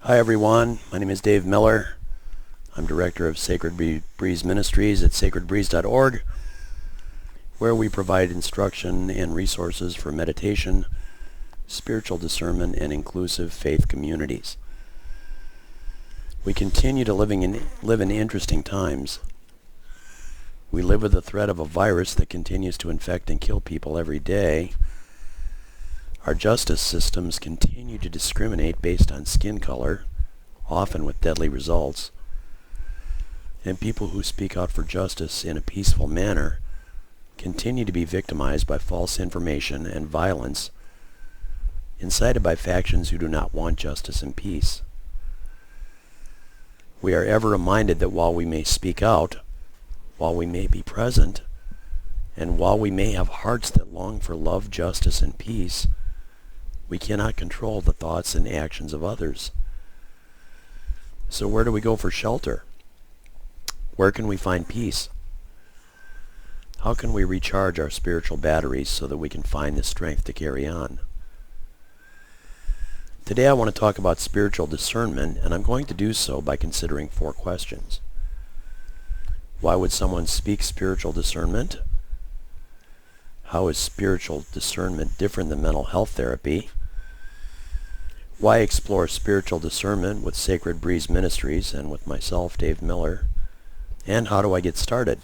Hi everyone, my name is Dave Miller. I'm director of Sacred Breeze Ministries at sacredbreeze.org, where we provide instruction and resources for meditation, spiritual discernment, and inclusive faith communities. We continue to live in interesting times. We live with the threat of a virus that continues to infect and kill people every day. Our justice systems continue to discriminate based on skin color, often with deadly results. And people who speak out for justice in a peaceful manner continue to be victimized by false information and violence incited by factions who do not want justice and peace. We are ever reminded that while we may speak out, while we may be present, and while we may have hearts that long for love, justice, and peace, we cannot control the thoughts and actions of others. So where do we go for shelter? Where can we find peace? How can we recharge our spiritual batteries so that we can find the strength to carry on? Today I want to talk about spiritual discernment, and I'm going to do so by considering 4 questions. Why would someone speak spiritual discernment? How is spiritual discernment different than mental health therapy? Why explore spiritual discernment with Sacred Breeze Ministries and with myself, Dave Miller? And how do I get started?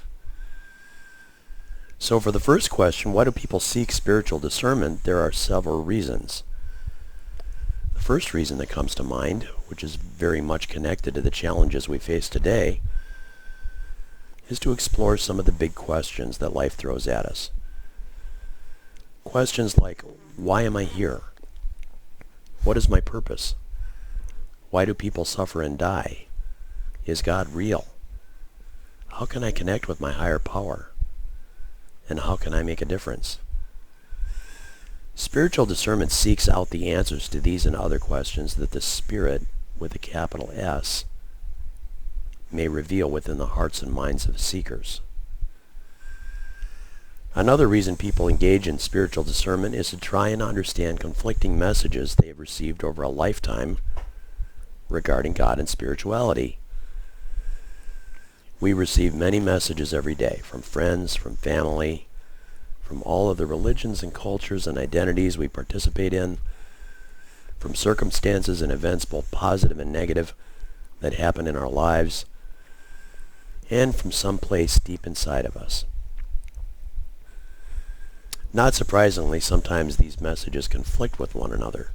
So for the first question, why do people seek spiritual discernment? There are several reasons. The first reason that comes to mind, which is very much connected to the challenges we face today, is to explore some of the big questions that life throws at us. Questions like, why am I here? What is my purpose? Why do people suffer and die? Is God real? How can I connect with my higher power? And how can I make a difference? Spiritual discernment seeks out the answers to these and other questions that the Spirit, with a capital S, may reveal within the hearts and minds of seekers. Another reason people engage in spiritual discernment is to try and understand conflicting messages they have received over a lifetime regarding God and spirituality. We receive many messages every day from friends, from family, from all of the religions and cultures and identities we participate in, from circumstances and events both positive and negative that happen in our lives, and from some place deep inside of us. Not surprisingly, sometimes these messages conflict with one another.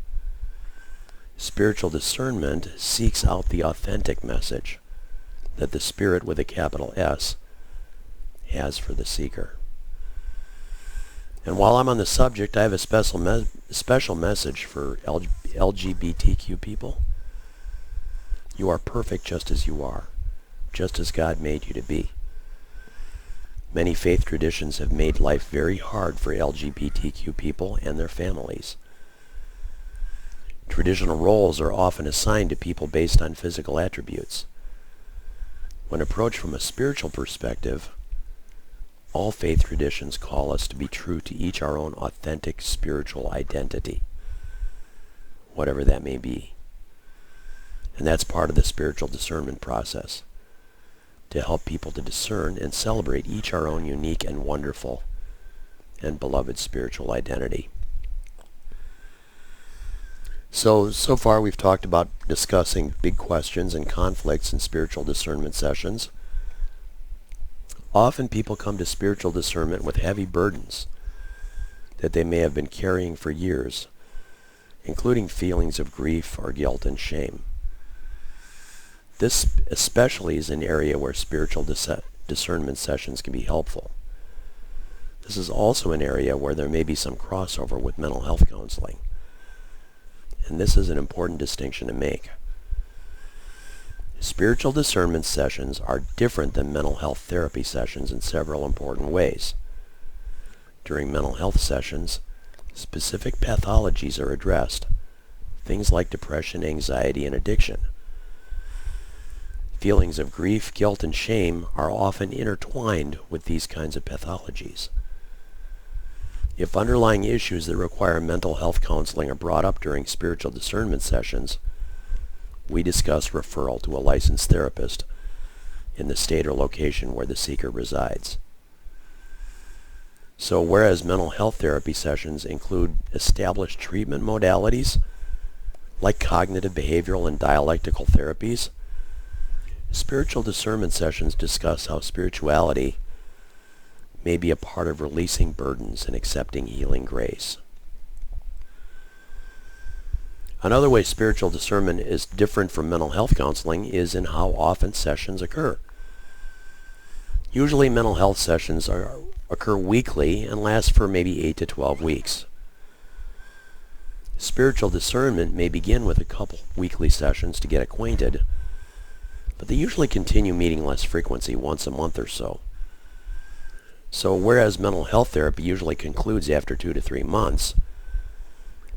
Spiritual discernment seeks out the authentic message that the Spirit with a capital S has for the seeker. And while I'm on the subject, I have a special message for LGBTQ people. You are perfect just as you are, just as God made you to be. Many faith traditions have made life very hard for LGBTQ people and their families. Traditional roles are often assigned to people based on physical attributes. When approached from a spiritual perspective, all faith traditions call us to be true to each our own authentic spiritual identity, whatever that may be. And that's part of the spiritual discernment process, to help people to discern and celebrate each our own unique and wonderful and beloved spiritual identity. So far we've talked about discussing big questions and conflicts in spiritual discernment sessions. Often people come to spiritual discernment with heavy burdens that they may have been carrying for years, including feelings of grief or guilt and shame. This especially is an area where spiritual discernment sessions can be helpful. This is also an area where there may be some crossover with mental health counseling. And this is an important distinction to make. Spiritual discernment sessions are different than mental health therapy sessions in several important ways. During mental health sessions, specific pathologies are addressed, things like depression, anxiety, and addiction. Feelings of grief, guilt, and shame are often intertwined with these kinds of pathologies. If underlying issues that require mental health counseling are brought up during spiritual discernment sessions, we discuss referral to a licensed therapist in the state or location where the seeker resides. So whereas mental health therapy sessions include established treatment modalities like cognitive, behavioral, and dialectical therapies, spiritual discernment sessions discuss how spirituality may be a part of releasing burdens and accepting healing grace. Another way spiritual discernment is different from mental health counseling is in how often sessions occur. Usually mental health sessions occur weekly and last for maybe 8 to 12 weeks. Spiritual discernment may begin with a couple weekly sessions to get acquainted, but they usually continue meeting less frequency, once a month or so. So whereas mental health therapy usually concludes after 2 to 3 months,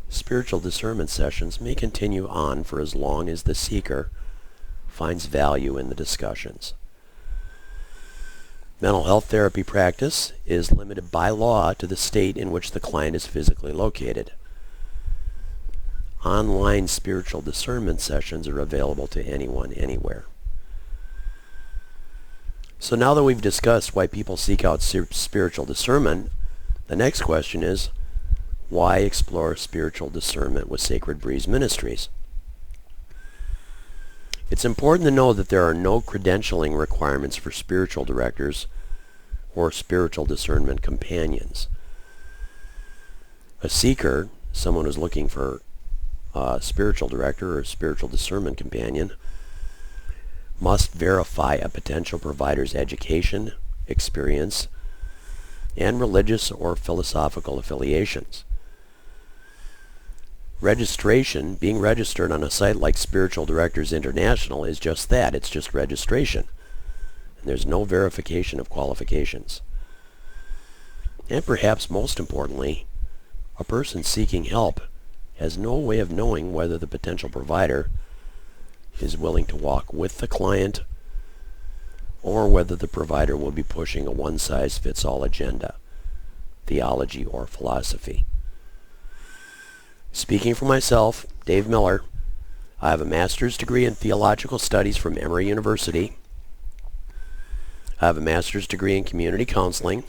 spiritual discernment sessions may continue on for as long as the seeker finds value in the discussions. Mental health therapy practice is limited by law to the state in which the client is physically located. Online spiritual discernment sessions are available to anyone, anywhere. So now that we've discussed why people seek out spiritual discernment, the next question is, why explore spiritual discernment with Sacred Breeze Ministries? It's important to know that there are no credentialing requirements for spiritual directors or spiritual discernment companions. A seeker, someone who's looking for a spiritual director or a spiritual discernment companion, must verify a potential provider's education, experience, and religious or philosophical affiliations. Registration, being registered on a site like Spiritual Directors International, is just that. It's just registration. And there's no verification of qualifications. And perhaps most importantly, a person seeking help has no way of knowing whether the potential provider is willing to walk with the client or whether the provider will be pushing a one-size-fits-all agenda, theology, or philosophy. Speaking for myself, Dave Miller, I have a master's degree in theological studies from Emory University. I have a master's degree in community counseling.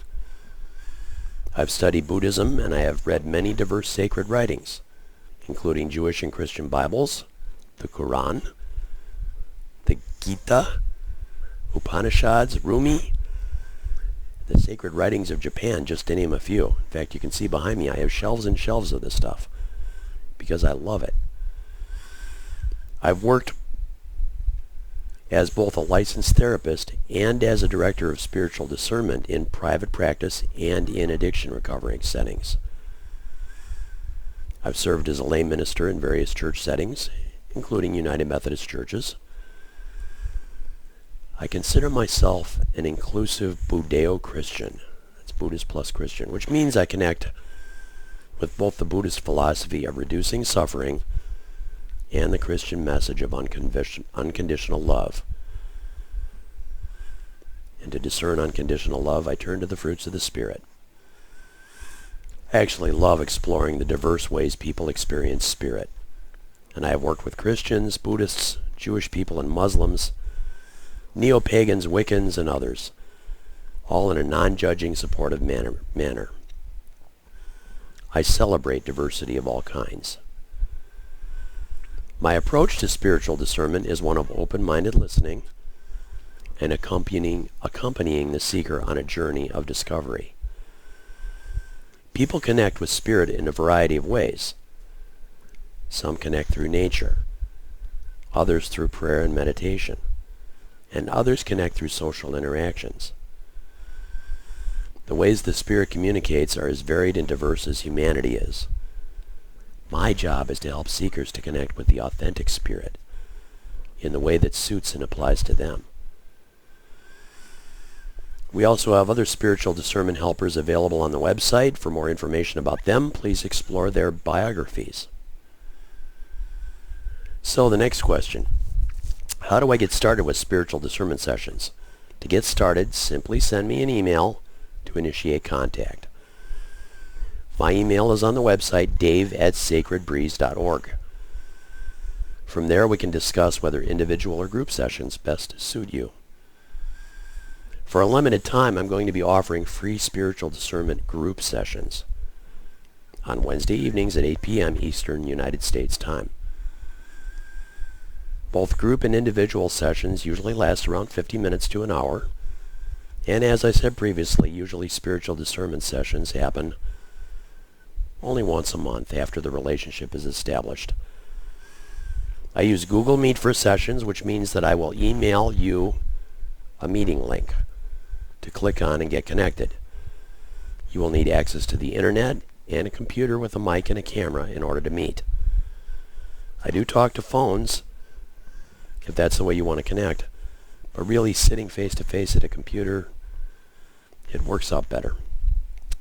I've studied Buddhism, and I have read many diverse sacred writings, including Jewish and Christian Bibles, the Quran, the Gita, Upanishads, Rumi, the sacred writings of Japan, just to name a few. In fact, you can see behind me I have shelves and shelves of this stuff because I love it. I've worked as both a licensed therapist and as a director of spiritual discernment in private practice and in addiction recovery settings. I've served as a lay minister in various church settings, including United Methodist churches. I consider myself an inclusive Budeo-Christian. That's Buddhist plus Christian, which means I connect with both the Buddhist philosophy of reducing suffering and the Christian message of unconditional love. And to discern unconditional love, I turn to the fruits of the Spirit. I actually love exploring the diverse ways people experience spirit. And I have worked with Christians, Buddhists, Jewish people, and Muslims, neo-pagans, Wiccans, and others, all in a non-judging, supportive manner. I celebrate diversity of all kinds. My approach to spiritual discernment is one of open-minded listening and accompanying the seeker on a journey of discovery. People connect with spirit in a variety of ways. Some connect through nature, others through prayer and meditation, and others connect through social interactions. The ways the Spirit communicates are as varied and diverse as humanity is. My job is to help seekers to connect with the authentic Spirit in the way that suits and applies to them. We also have other spiritual discernment helpers available on the website. For more information about them, please explore their biographies. So the next question. How do I get started with spiritual discernment sessions? To get started, simply send me an email to initiate contact. My email is on the website, dave@sacredbreeze.org. From there, we can discuss whether individual or group sessions best suit you. For a limited time, I'm going to be offering free Spiritual Discernment group sessions on Wednesday evenings at 8 p.m. Eastern United States time. Both group and individual sessions usually last around 50 minutes to an hour. And as I said previously, usually Spiritual Discernment sessions happen only once a month after the relationship is established. I use Google Meet for sessions, which means that I will email you a meeting link to click on and get connected. You will need access to the internet and a computer with a mic and a camera in order to meet. I do talk to phones if that's the way you want to connect, but really sitting face to face at a computer, it works out better.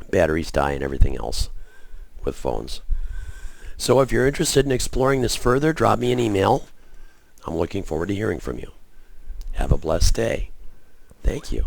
Batteries die and everything else with phones. So if you're interested in exploring this further, drop me an email. I'm looking forward to hearing from you. Have a blessed day. Thank you.